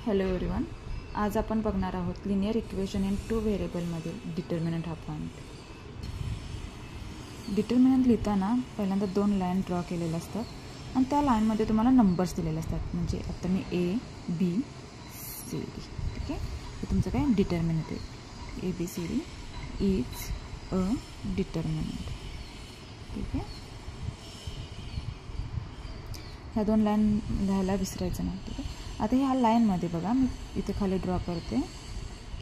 Hello everyone, आज आपण बघणार आहोत लिनियर इक्वेशन इन 2 व्हेरिएबलमधील डिटर्मिनंट हा पॉईंट. डिटर्मिनंट लिहिताना पहिल्यांदा 2 लाईन ड्रॉ केलेल्या असतात आणि त्या लाईनमध्ये तुम्हाला नंबर्स दिलेले असतात. म्हणजे आता मी ए बी सी डी, ठीक आहे, हे तुमचं काय डिटर्मिनंट आहे. A B C D is a determinant, ठीक आहे. ह्या 2 लाईन लिहायला विसरायचं नाही, ठीक आहे. आता ह्या लाईनमध्ये बघा, मी इथे खाली ड्रॉ करते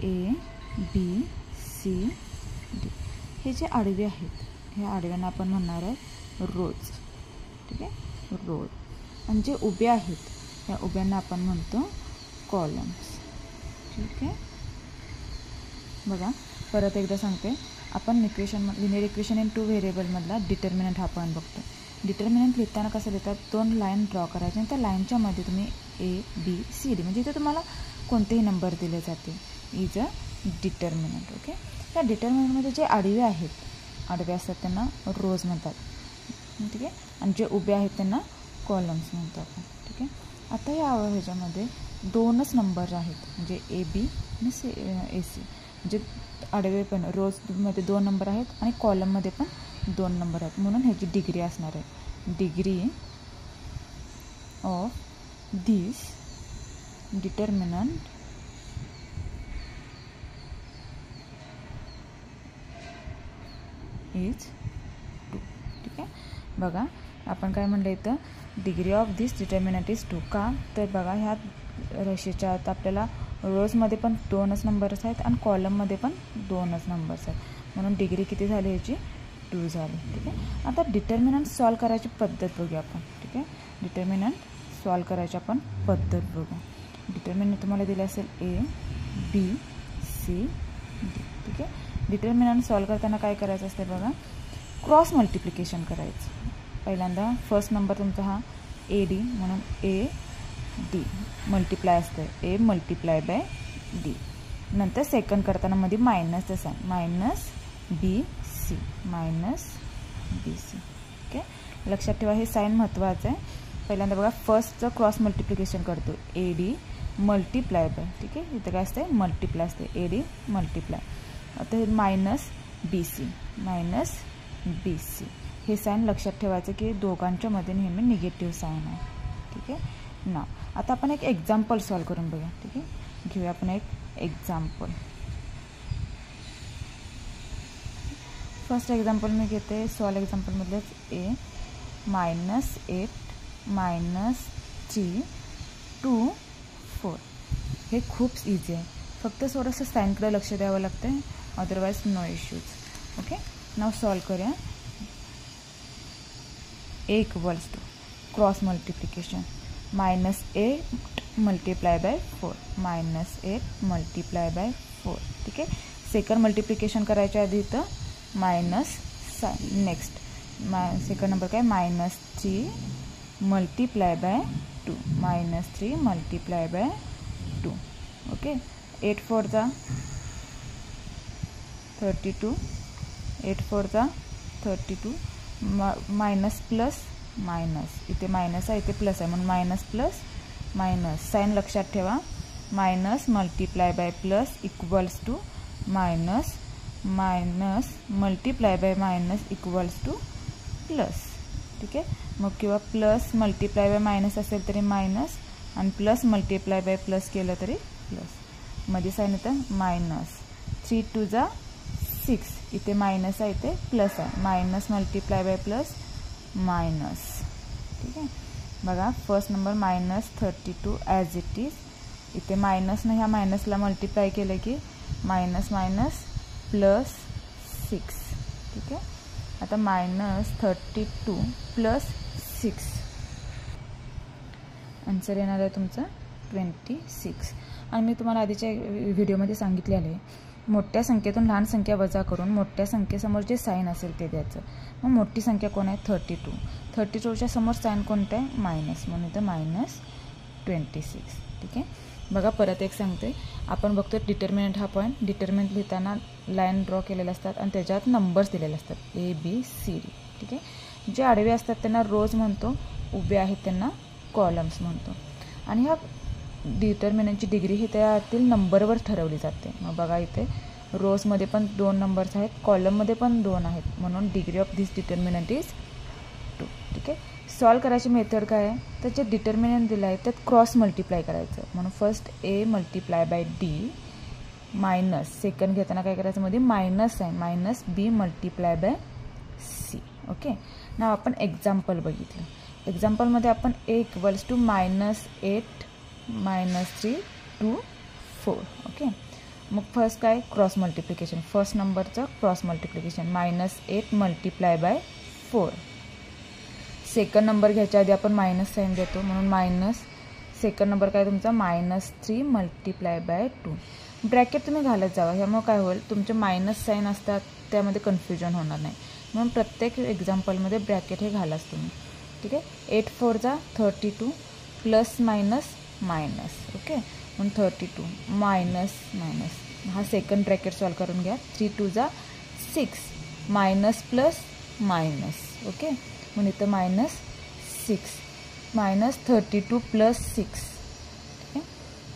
ए बी सी डी. हे जे आडवे आहेत, ह्या आडव्यांना आपण म्हणणार आहे रोज, ठीक आहे, रोज. आणि जे उभे आहेत ह्या उभ्यांना आपण म्हणतो कॉलम्स, ठीक आहे. बघा परत एकदा सांगते, आपण लिनियर इक्वेशन इन 2 व्हेरिएबलमधला डिटर्मिनंट हा पॉईंट बघतो. डिटर्मिनंट लिहिताना कसं लिहितात, 2 लाईन ड्रॉ करायचे आणि त्या लाईनच्या मध्ये तुम्ही ए बी सी डी म्हणजे इथे तुम्हाला कोणतेही नंबर दिले जाते, इज अ डिटर्मिनंट, ओके. त्या डिटर्मिनंटमध्ये जे आडवे आहेत, आडवे असतात त्यांना रोज म्हणतात, ठीक आहे. आणि जे उभे आहेत त्यांना कॉलम्स म्हणतो आपण, ठीक आहे. आता या ह्याच्यामध्ये 2च नंबर आहेत, म्हणजे ए बी आणि ए सी. म्हणजे आडवे पण रोजमध्ये 2 नंबर आहेत आणि कॉलममध्ये पण 2 नंबर आहेत, म्हणून ह्याची डिग्री असणार आहे. Degree of this determinant is 2, ठीक आहे. बघा आपण काय म्हणलं इथं, degree of this determinant is 2. का तर बघा ह्या रेषेच्या आत आपल्याला रोजमध्ये पण 2च नंबर्स आहेत आणि कॉलममध्ये पण 2च नंबर्स आहेत, म्हणून डिग्री किती झाली याची 2 झाली, ठीक आहे. आता डिटर्मिनंट सॉल्व करायची पद्धत बघूया आपण, ठीक आहे. डिटर्मिनंट सॉल्व करायची आपण पद्धत बघू. डिटर्मिनंट तुम्हाला दिले असेल ए बी सी डी, ठीक आहे. डिटर्मिनंट सॉल्व करताना काय करायचं असते बघा, क्रॉस मल्टिप्लिकेशन करायचं. पहिल्यांदा फर्स्ट नंबर तुमचा हा ए डी, म्हणून ए डी मल्टिप्लाय असतं, ए मल्टिप्लाय बाय डी. नंतर सेकंड करताना मध्ये मायनस तसा minus B C, minus B C, okay. लक्षात ठेवा हे साईन महत्त्वाचं आहे. पहिल्यांदा बघा फर्स्टचं क्रॉस मल्टिप्लिकेशन करतो, ए डी मल्टिप्लाय बाय, ठीक आहे. इथं काय असते, मल्टिप्लाय असते, ए डी मल्टिप्लाय. आता हे minus B C, minus B C. हे साईन लक्षात ठेवायचं की दोघांच्या मध्ये नेहमी निगेटिव्ह साईन आहे, ठीक आहे ना. आता आपण एक एक्झाम्पल सॉल्व करून बघूया, ठीक आहे. घेऊया आपण एक एक्झाम्पल. फर्स्ट एक्झाम्पल मी घेते सॉल्व एक्झाम्पलमधलेच ए -8 -3 2 4. हे खूप इझी आहे, फक्त थोडंसं साईनकडे लक्ष द्यावं लागतं आहे, otherwise no issues, okay. Now solve करूया. A equals to cross multiplication -8 multiply by 4, -8 multiply by 4, ठीक आहे. सेकंड मल्टिप्लिकेशन करायच्या आधी इथं minus sign. Next second number काय -3 multiply by 2, -3 multiply by 2, okay. 8 4 जा 32, 8 4 जा 32. मायनस प्लस मायनस, इथे मायनस आहे इथे प्लस आहे, म्हणून मायनस प्लस मायनस. साईन लक्षात ठेवा, minus multiply by plus equals to minus, minus multiply by minus equals to plus, ठीक आहे. मग किंवा प्लस मल्टिप्लाय बाय मायनस असेल तरी मायनस, आणि प्लस मल्टिप्लाय बाय प्लस केलं तरी प्लस. मध्ये साईन येतं मायनस. 3 2 जा 6, इथे मायनस आहे इथे प्लस आहे, minus multiply by plus minus, ठीक आहे. बघा first number -32 as it is. इथे मायनसनं ह्या मायनसला मल्टिप्लाय केलं की मायनस मायनस प्लस 6, ठीक आहे. आता -32 प्लस 6, आन्सर येणार आहे तुमचं 26. आणि मी तुम्हाला आधीच्या व्हिडिओमध्ये सांगितलेलं आहे, मोठ्या संख्येतून लहान संख्या वजा करून मोठ्या संख्येसमोर जे साईन असेल ते द्यायचं. मग मोठी संख्या कोण आहे 32, 32च्या समोर साईन कोणतं आहे मायनस, म्हणून इथं -26, ठीक आहे. बघा परत एक सांगते, आपण बघतो डिटर्मिनंट हा पॉईंट. डिटर्मिनंट लिहिताना लाईन ड्रॉ केलेल्या असतात आणि त्याच्यात नंबर्स दिलेले असतात ए बी सी डी, ठीक आहे. जे आडवे असतात त्यांना रोज म्हणतो, उभे आहेत त्यांना कॉलम्स म्हणतो. आणि ह्या डिटर्मिनंटची डिग्री ही त्यातील नंबरवर ठरवली जाते. मग बघा इथे रोजमध्ये पण 2 नंबर्स आहेत, कॉलममध्ये पण 2 आहेत, म्हणून degree of this determinant is 2. ठीक आहे. सॉल्व करायची मेथड काय आहे, तर जे डिटर्मिनंट दिलं आहे त्यात क्रॉस मल्टिप्लाय करायचं. म्हणून first A multiply by D minus second घेताना काय करायचं, मध्ये मायनस आहे, minus B multiply by C. Okay. ना आपण एक्झाम्पल बघितलं. एक्झाम्पलमध्ये आपण ए इक्वल्स टू -8 -3 2 4. ओके. मग फर्स्ट काय क्रॉस मल्टिप्लिकेशन, फर्स्ट नंबरचं cross multiplication -8 multiply by 4. Second number घ्यायच्या आधी आपण मायनस साईन देतो, म्हणून मायनस सेकंड नंबर काय तुमचा -3 मल्टिप्लाय बाय 2. ब्रॅकेट तुम्ही घालत जावा, ह्यामुळे काय होईल तुमचे मायनस साईन असतात त्यामध्ये कन्फ्युजन होणार नाही. म्हणून प्रत्येक एक्झाम्पलमध्ये ब्रॅकेट हे घालाच तुम्ही. ठीक आहे. 8 4 जा 32 प्लस मायनस मायनस. ओके. म्हणून 32 मायनस मायनस, हा सेकंड ब्रॅकेट सॉल्व करून घ्या. 3 2 जा 6 मायनस प्लस मायनस. ओके. म्हणून इथं -6 -32 प्लस 6. ठीक आहे.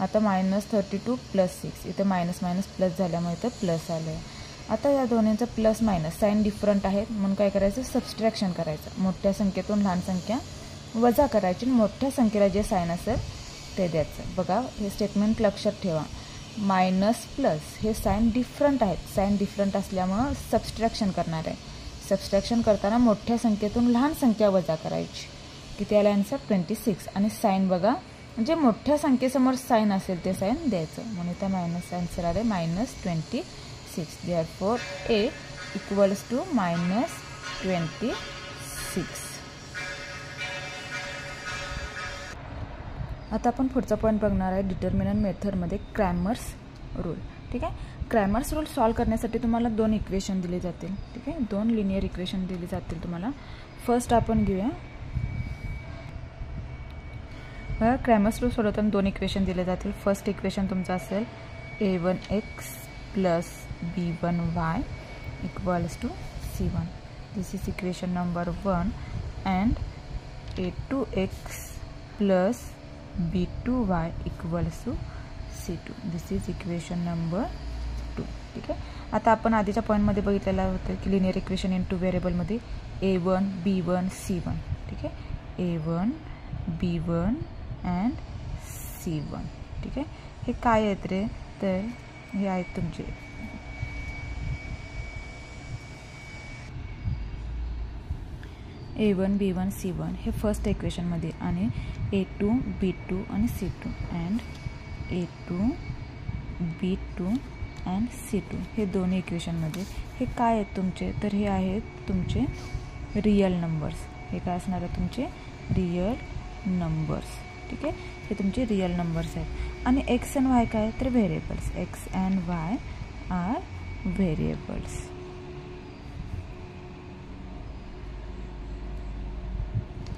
आता -32 प्लस 6, इथं मायनस मायनस प्लस झाल्यामुळे इथं प्लस आलं आहे. आता या दोन्हींचं प्लस मायनस साईन डिफरंट आहेत, म्हणून काय करायचं सबस्ट्रॅक्शन करायचं. मोठ्या संख्येतून लहान संख्या वजा करायची, मोठ्या संख्येला जे साईन असेल ते द्यायचं. बघा हे स्टेटमेंट लक्षात ठेवा, मायनस प्लस हे साईन डिफरंट आहेत, साईन डिफरंट असल्यामुळं सबस्ट्रॅक्शन करणार आहे. सबस्ट्रॅक्शन करताना मोठ्या संख्येतून लहान संख्या वजा करायची. किती आला आन्सर 26. आणि साईन बघा म्हणजे मोठ्या संख्येसमोर साईन असेल ते साईन द्यायचं, म्हणून इथं मायनस आन्सर आले -26. Therefore A equals to -26. आता आपण पुढचा पॉईंट बघणार आहे डिटर्मिनंट मेथडमध्ये क्रॅमर्स रूल. ठीक आहे. क्रॅमर्स रूल सॉल्व करण्यासाठी तुम्हाला 2 इक्वेशन दिले जातील. ठीक आहे. 2 लिनियर इक्वेशन दिली जातील तुम्हाला. फर्स्ट आपण घेऊया. क्रॅमर्स रूल सोडवताना 2 इक्वेशन दिले जातील. फर्स्ट इक्वेशन तुमचं असेल a1x plus b1y equals to c1. This is equation number 1. And a2x plus b2y equals to c2. This is equation number 2. ठीक आहे. आता आपण आधीच्या पॉईंटमध्ये बघितलेलं होतं की लिनियर इक्वेशन इन 2 व्हेरिएबलमध्ये a1 b1 c1. ठीक आहे. a1 b1 and c1. ठीक आहे. हे काय आहेत रे, तर हे आहेत तुमचे a1 b1 c1 हे फर्स्ट इक्वेशनमध्ये, आणि a2 b2 आणि c2 and a2 b2 and c2 हे दोन्ही इक्वेशनमध्ये. हे काय आहेत तुमचे, तर हे आहेत तुमचे रियल नंबर्स. हे काय असणार आहे तुमचे रियल नंबर्स. ठीक आहे. हे तुमचे रियल नंबर्स आहेत. आणि एक्स अँड वाय काय तर variables. X and Y are variables.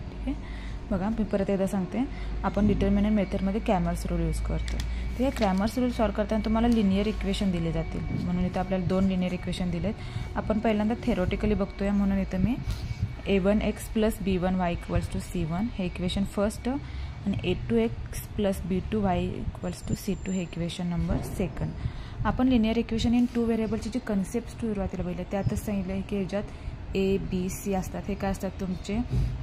ठीक आहे. बघा मी परत एकदा सांगते, आपण डिटर्मिनंट मेथडमध्ये क्रॅमर्स रूल यूज करतो. ठीक आहे. क्रॅमर्स रूल सॉल्व करताना तुम्हाला लिनियर इक्वेशन दिले जातील, म्हणून इथं आपल्याला 2 लिनियर इक्वेशन दिलेत. आपण पहिल्यांदा थेरोटिकली बघतोय, म्हणून इथं मी a1x plus b1y equals to c1 हे इक्वेशन फर्स्ट, आणि a2x plus b2y equals to c2 हे इक्वेशन नंबर सेकंड. आपण लिनियर इक्वेशन इन 2 व्हेरिएबलची जी कन्सेप्ट सुरुवातीला बघितलं त्यातच सांगितलं आहे की ह्याच्यात a b c असतात. हे काय असतात तुमचे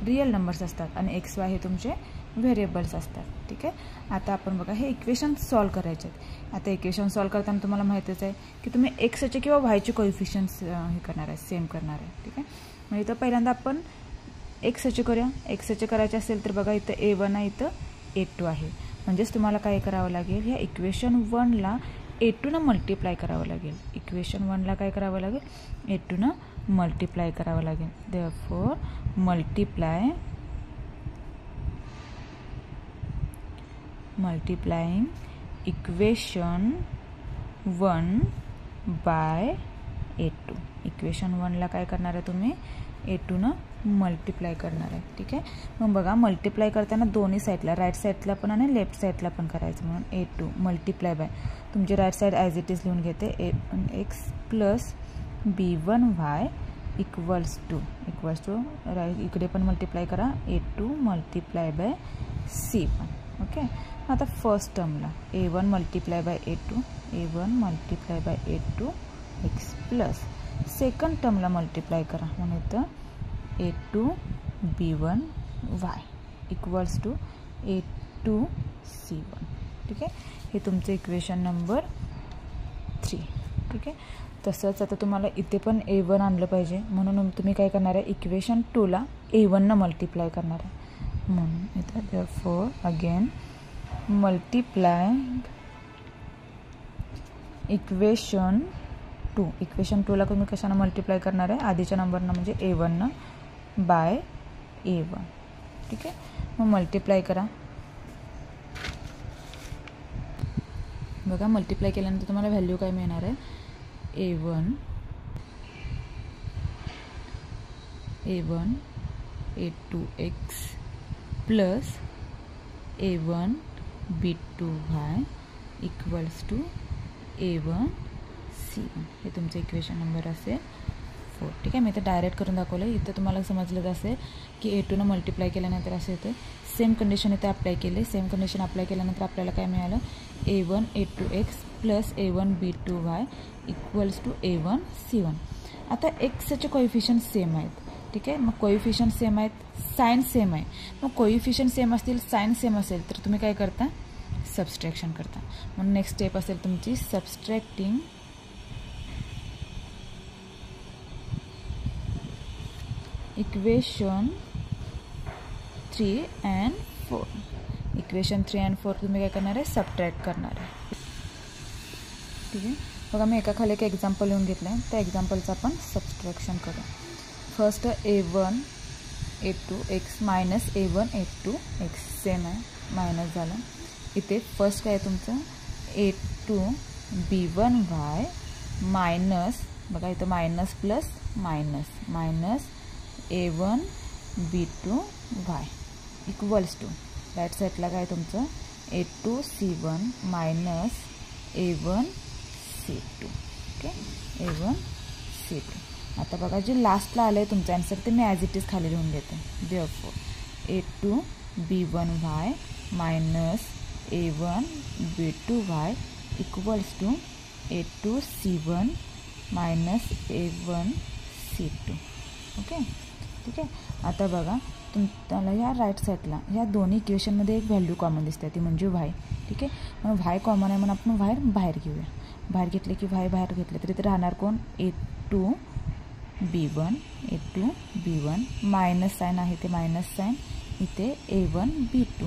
रियल नंबर्स असतात, आणि एक्स वाय हे तुमचे व्हेरिएबल्स असतात. ठीक आहे. आता आपण बघा हे इक्वेशन सॉल्व करायचे आहेत. आता इक्वेशन सॉल्व करताना तुम्हाला माहितीच आहे की तुम्ही एक्सचे किंवा वायचे कोएफिशियंट्स हे करणार आहे, सेम करणार आहे. ठीक आहे. मग इथं पहिल्यांदा आपण एक्सचे करूया. एक्सचे करायचे असेल तर बघा इथं a1 आहे, इथं a2 आहे. म्हणजेच तुम्हाला काय करावं लागेल, ह्या इक्वेशन 1ला a2 मल्टिप्लाय करावं लागेल. इक्वेशन 1ला काय करावं लागेल, a2 मल्टिप्लाय करावं लागेल. Therefore multiplying equation 1 by a2. Equation 1ला काय करणार आहे तुम्ही a2 मल्टिप्लाय करणार आहे. ठीक आहे. मग बघा मल्टिप्लाय करताना दोन्ही साईडला, राईट साईडला पण आणि लेफ्ट साईडला पण करायचं, म्हणून a2 मल्टिप्लाय बाय तुमची right side as it is लिहून घेते a1x plus b1y equals to right इकडे पण मल्टिप्लाय करा a2 multiply by c1. Okay. आता फर्स्ट टर्मला a1 multiply by a2 multiply by a2 x plus second टर्मला multiply करा म्हणून इथं a2 b1 y equals to a2 c1. ठीक आहे. हे तुमचं इक्वेशन नंबर 3. ठीक आहे. तसंच आता तुम्हाला इथे पण a1 आणलं पाहिजे म्हणून तुम्ही काय करणार आहे इक्वेशन 2ला a1 न मल्टिप्लाय करणार आहे म्हणून इथं therefore अगेन मल्टिप्लाय इक्वेशन 2ला तुम्ही कशानं मल्टिप्लाय करणार आहे आधीच्या नंबरनं म्हणजे a1 न बाय a1. ठीक आहे. मग मल्टिप्लाय करा. बघा मल्टिप्लाय केल्यानंतर तुम्हाला व्हॅल्यू काय मिळणार आहे a1 a2x plus a1 b2y equals to a1 c1. हे तुमचं इक्वेशन नंबर असेल 4. ठीक आहे. मी इथं डायरेक्ट करून दाखवलं. इथं तुम्हाला समजलं असेल की a2 न मल्टिप्लाय केल्यानंतर असं येतं. सेम कंडिशन इथे अप्लाय केले. सेम कंडिशन अप्लाय केल्यानंतर आपल्याला काय मिळालं a1 a2x plus a1 b2y equals to a1 c1. आता एक्सचे कोएफिशियंट सेम आहेत. ठीक आहे. मग कोएफिशियंट सेम आहेत, साइन सेम आहे. मग कोएफिशियंट सेम असतील, साइन सेम असेल तर तुम्ही काय करता सबस्ट्रॅक्शन करता. म्हणून नेक्स्ट स्टेप असेल तुमची subtracting equation 3 and 4. Equation 3 and 4 तुम्ही काय करणार आहे सबट्रॅक्ट करणार आहे. ठीक आहे. बघा मी एका खाली एक एक्झाम्पल लिहून घेतलं आहे. त्या एक्झाम्पलचं आपण सबस्ट्रॅक्शन करू. First a1 a2x minus a1 a2x same आहे मायनस झालं. इथे फर्स्ट काय आहे तुमचं a2 b1y मायनस बघा इथं minus plus minus a1 b2y equals to right साईडला काय तुमचं a2 c1 minus a1 c2. Okay. a1 c2. आता बघा जे लास्टला आलं आहे तुमचं आन्सर ते मी ॲज इट इज खाली लिहून घेते. therefore a2 b1y minus a1 b2y equals to a2 c1 minus a1 c2. Okay. ठीक आहे. आता बघा तुम्हाला ह्या राईट साईडला ह्या दोन्ही इक्वेशनमध्ये एक व्हॅल्यू कॉमन दिसते ती म्हणजे y. ठीक आहे. मग y कॉमन आहे म्हणून आपण बाहेर घेऊया. बाहेर घेतले की y बाहेर घेतले तरी ते राहणार कोण a2 b1 मायनस साईन आहे ते मायनस साईन इथे a1 b2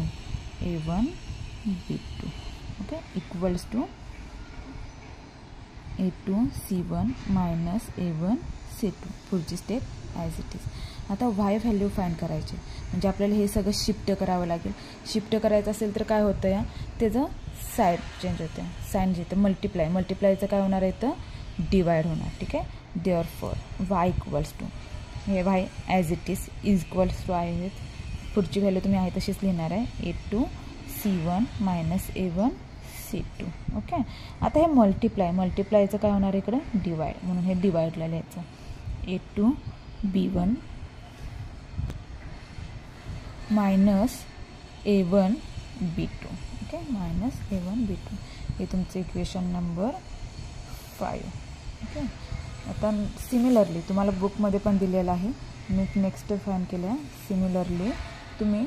okay equals to a2 c1 minus a1 c2. पुढची स्टेप ॲज इट इज. आता y व्हॅल्यू फाइंड करायची म्हणजे आपल्याला हे सगळं शिफ्ट करावं लागेल. शिफ्ट करायचं असेल तर काय होतं या त्याचं साईड चेंज होते. साईन जे येतं मल्टिप्लायचं काय होणार आहे तर डिवाइड होणार. ठीक आहे. therefore y इक्वल्स टू हे y as it is equals to आहेत. पुढची व्हॅल्यू तुम्ही आहे तशीच लिहिणार आहे a2 c1 minus a1 c2. Okay. आता हे मल्टिप्लायचं काय होणार आहे इकडं डिवाइड म्हणून हे डिवाइडला लिहायचं a2 b1 minus a1 b2. Okay. Minus a1 b2 हे तुमचं इक्वेशन नंबर 5. ओके. आता सिमिलरली तुम्हाला बुकमध्ये पण दिलेलं आहे. मी नेक्स्ट फाइंड केलं आहे. सिमिलरली तुम्ही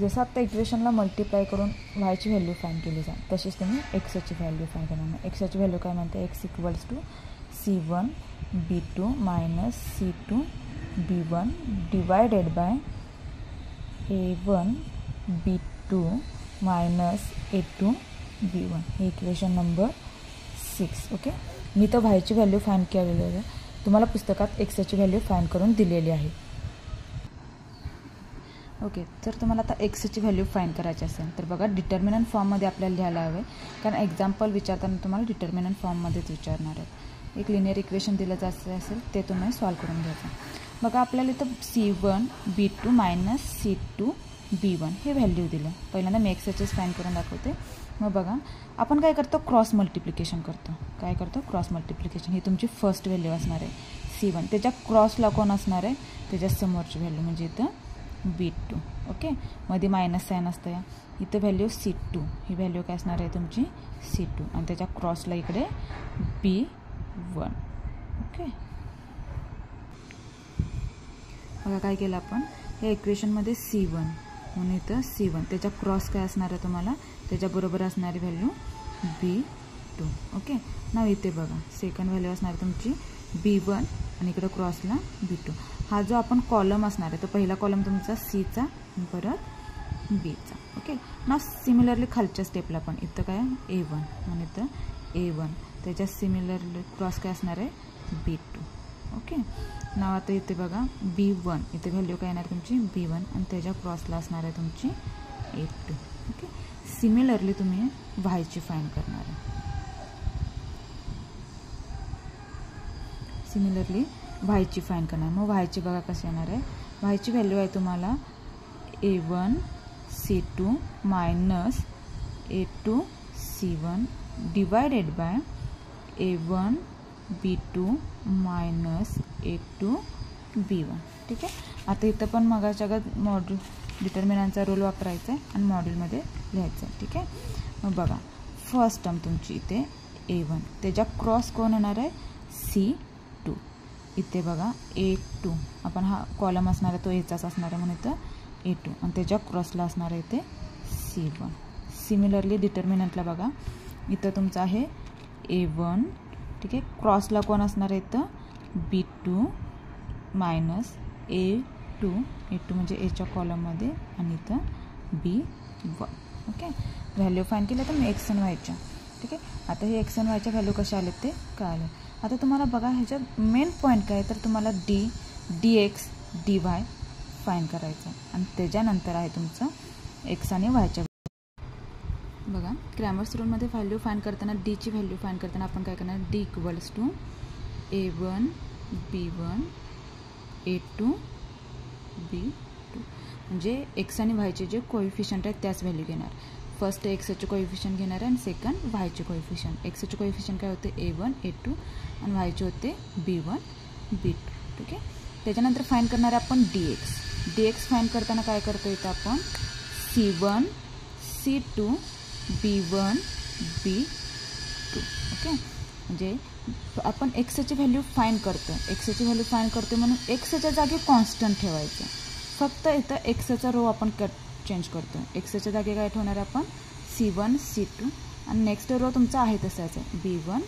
जसं आत्ता इक्वेशनला मल्टिप्लाय करून वायची व्हॅल्यू फाइंड केली जाईल तशीच तुम्ही एक्सची व्हॅल्यू फाइंड करणार. एक्सची व्हॅल्यू काय म्हणते x equals to c1 b2 minus c2 b1 divided by a1 b2 minus a2 b1 हे इक्वेशन नंबर 6. ओके. मी तर वायची व्हॅल्यू फाइंड केलेली आहे. तुम्हाला पुस्तकात एक्सची व्हॅल्यू फाइंड करून दिलेली आहे. ओके. जर तुम्हाला आता एक्सची व्हॅल्यू फाइंड करायची असेल तर बघा डिटर्मिनंट फॉर्ममध्ये आपल्याला लिहायला हवं आहे कारण एक्झाम्पल विचारताना तुम्हाला डिटर्मिनंट फॉर्ममध्येच विचारणार आहेत. एक लिनियर इक्वेशन दिलं जायचं असेल ते तुम्ही सॉल्व करून घ्यायचं. बघा आपल्याला इथं c1 b2 minus c2 b1 हे व्हॅल्यू दिलं. पहिल्यांदा मी एक्सचेच फाइंड करून दाखवते. मग बघा आपण काय करतो क्रॉस मल्टिप्लिकेशन करतो. काय करतो क्रॉस मल्टिप्लिकेशन. ही तुमची फर्स्ट व्हॅल्यू असणार आहे c1. त्याच्या क्रॉसला कोण असणार आहे त्याच्या समोरची व्हॅल्यू म्हणजे इथं B2. ओके, मध्ये मायनस साइन असतं या. इथं व्हॅल्यू C2, ही व्हॅल्यू काय असणार आहे तुमची C2 आणि त्याच्या क्रॉसला इकडे B1. ओके, बघा काय केलं आपण या इक्वेशनमध्ये C1 म्हणून इथं C1 त्याच्या क्रॉस काय असणार आहे तुम्हाला त्याच्याबरोबर असणारी व्हॅल्यू B2. ओके, नाव इथे बघा सेकंड व्हॅल्यू असणार तुमची B1 आणि इकडे क्रॉसला B2. हा जो आपण कॉलम असणार आहे तो पहिला कॉलम तुमचा Cचा परत Bचा. ओके, नाव सिमिलरली खालच्या स्टेपला पण इथं काय A1 म्हणून इथं A1 त्याच्या सिमिलरली क्रॉस काय असणार आहे B2. ओके, नाव आता इथे बघा B1 इथे व्हॅल्यू काय येणार तुमची B1 आणि त्याच्या क्रॉसला असणार आहे तुमची A2. ओके, सिमिलरली तुम्ही वायची फाइंड करणार आहे. सिमिलरली वायची फाइंड करणार. मग वायची बघा कशी येणार आहे. वायची व्हॅल्यू आहे तुम्हाला A1 C2 minus A2 C1 divided by A1 B2 minus A2 B1. ठीक आहे, आता इथं पण मगाच्या मॉड्यूल डिटर्मिनंटचा रूल वापरायचा आहे आणि मॉड्यूलमध्ये लिहायचं आहे. ठीक आहे, मग बघा फर्स्ट टर्म तुमची इथे A1 त्याच्या क्रॉस कोण येणार आहे C2. इथे बघा A2 आपण हा कॉलम असणार आहे तो एचाच असणार आहे म्हणून इथं A2 आणि त्याच्या क्रॉसला असणार आहे इथे C1. सिमिलरली डिटर्मिनंटला बघा इथं तुमचं आहे A1. ठीक आहे, क्रॉसला कोण असणार आहे इथं B2 मायनस A2 म्हणजे एच्या कॉलममध्ये आणि इथं B1. ओके, व्हॅल्यू फाइंड केलं तर मी एक्स आणि वायच्या. ठीक आहे, आता हे एक्स आणि वायच्या व्हॅल्यू कशा आले ते कळालं. आता तुम्हाला बघा ह्याच्यात मेन पॉईंट काय तर तुम्हाला dx dy फाइंड करायचं आणि त्याच्यानंतर आहे तुमचं एक्स आणि वायच्या. बघा क्रॅमर्स रूलमध्ये व्हॅल्यू फाइंड करताना ची व्हॅल्यू फाइंड करताना आपण काय करणार d equals to A1 B1 A2 B2 म्हणजे एक्स आणि वायचे जे कोएफिशियंट आहेत त्याच व्हॅल्यू घेणार. फर्स्ट एक्सचे कोएफिशियंट घेणार आणि सेकंड वायचे कोएफिशियंट. एक्सचे कोएफिशियंट काय होते A1 A2 आणि वायचे होते B1 B2. ठीक आहे, त्याच्यानंतर फाइंड करणार आपण dx फाइंड करताना काय करतो इथं आपण C1 C2 B1 B2. Okay, म्हणजे आपण एक्सची व्हॅल्यू फाइंड करतो म्हणून एक्सच्या जागी कॉन्स्टंट ठेवायचं. फक्त इथं एक्सचा रो आपण चेंज करतो. एक्सच्या जागी काय ठेवणार आपण C1 C2 आणि नेक्स्ट रो तुमचा आहे तसाच आहे B1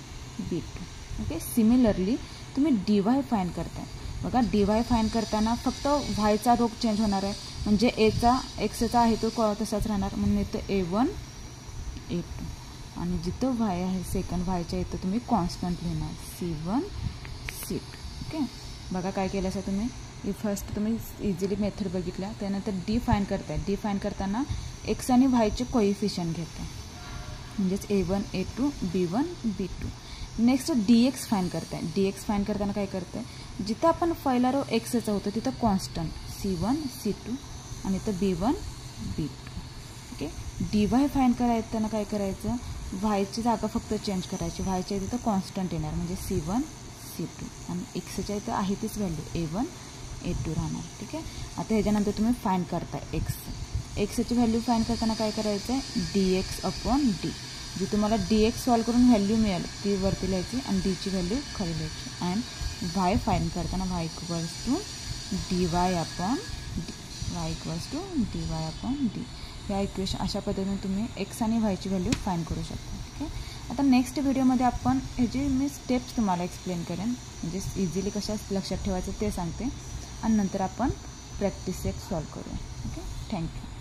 B2. ओके, सिमिलरली तुम्ही dy फाइंड करताय. बघा dy फाइंड करताना फक्त वायचा रो चेंज होणार आहे म्हणजे एक्सचा आहे तो तसाच राहणार म्हणून इथं A1 A2 आणि जिथं वाय आहे सेकंड वायच्या इथं तुम्ही कॉन्स्टंट लिहिणार C1 C2. ओके, बघा काय केलं असं तुम्ही फर्स्ट तुम्ही इझिली मेथड बघितल्या. त्यानंतर डी फाइंड करताय. डी फाइंड करताना एक्स आणि वायचे कोएफिशियंट घेताय म्हणजेच A1 A2 B1 B2. Next dx find करताय. dx फाइंड करताना काय करताय जिथं आपण पहिला रो एक्सचा होतं तिथं कॉन्स्टंट C1 C2 आणि इथं B1 B2. Okay, dy find करायचं काय करायचं वायची जागा फक्त चेंज करायची. वायच्या इथं कॉन्स्टंट येणार म्हणजे C1 C2 आणि एक्सच्या इथं आहे तीच व्हॅल्यू A1 A2 राहणार. ठीक आहे, आता ह्याच्यानंतर तुम्ही फाइंड करताय एक्सची व्हॅल्यू फाइंड करताना काय करायचं आहे dx/d. जी तुम्हाला dx सॉल्व करून व्हॅल्यू मिळेल ती वरती लिहायची आणि डीची व्हॅल्यू खाली लिहायची. अँड वाय फाइंड करताना y इक्वल्स टू dy/d. या इक्वेशन अशा पद्धतीने तुम्ही एक्स आणि वायची व्हॅल्यू फाइंड करू शकता. ठीक आहे, आता नेक्स्ट व्हिडिओमध्ये आपण ह्याची मी स्टेप्स तुम्हाला एक्सप्लेन करेन म्हणजे इझिली कशा लक्षात ठेवायचं ते सांगते आणि नंतर आपण प्रॅक्टिस एक सॉल्व करूया. Okay, thank you.